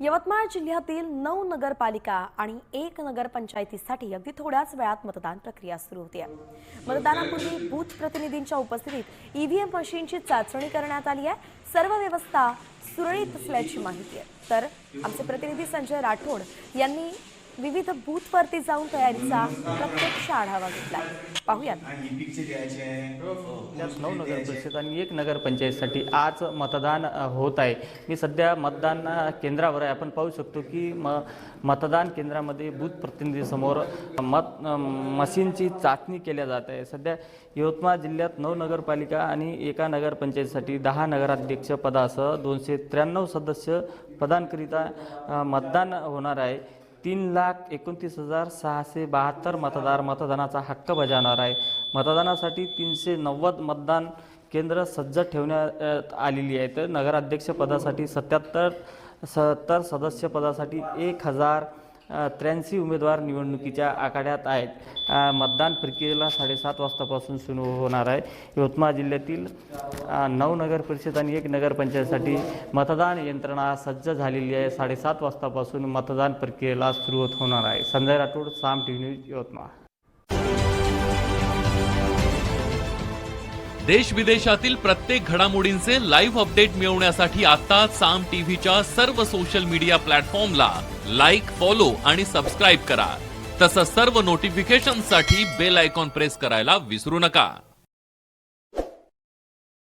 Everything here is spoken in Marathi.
यवतमाळ जिल्ह्यातील 9 नगरपालिका आणि 1 नगरपंचायतीसाठी अगदी थोड्याच वेळात मतदान प्रक्रिया सुरू होते। मतदानापूर्वी बूथ प्रतिनिधींच्या उपस्थितीत ईव्हीएम मशीनची चाचणी करण्यात आली आहे। सर्व व्यवस्था सुरळीत असल्याची माहिती आहे। तर आमचे प्रतिनिधी संजय राठोड यांनी विविध बूथवरती जाऊन तयारीचा प्रत्यक्ष आढावा घेतला। पाहूया। 9 नगर परिषद आणि 1 नगरपंचायतीसाठी आज मतदान होत आहे। मी सध्या मतदान केंद्रावर आहे। आपण पाहू शकतो की मतदान केंद्रामध्ये बूथ प्रतिनिधीसमोर मशीनची चाचणी केली जात आहे। सध्या यवतमाळ जिल्ह्यात 9 नगरपालिका आणि 1 नगरपंचायतीसाठी 10 नगराध्यक्ष पदासह 293 सदस्य पदांकरिता मतदान होणार आहे। 3,29,672 मतदार मतदानाचा हक्क बजावणार आहे। मतदानासाठी 390 मतदान केंद्र सज्ज ठेवण्यात आलेली आहेत। नगराध्यक्ष पदासाठी 77 सदस्य पदासाठी 1083 उमेदवार निवडणुकीच्या आखाड्यात आहेत। मतदान प्रक्रियेला 7:30 वाजतापासून सुरू होणार आहे। यवतमाळ जिल्ह्यातील 9 नगर परिषद आणि 1 नगरपंचायतीसाठी मतदान यंत्रणा सज्ज झालेली आहे। 7:30 वाजतापासून मतदान प्रक्रियेला सुरुवात होणार आहे। संजय राठोड, साम टीव्ही न्यूज, यवतमाळ। देश विदेशातील प्रत्येक घडामोडींचे लाईव्ह अपडेट मिळवण्यासाठी आता साम टीव्हीच्या सर्व सोशल मीडिया प्लॅटफॉर्मला लाईक, फॉलो आणि सबस्क्राईब करा। तसंच सर्व नोटिफिकेशनसाठी बेल आयकॉन प्रेस करायला विसरू नका।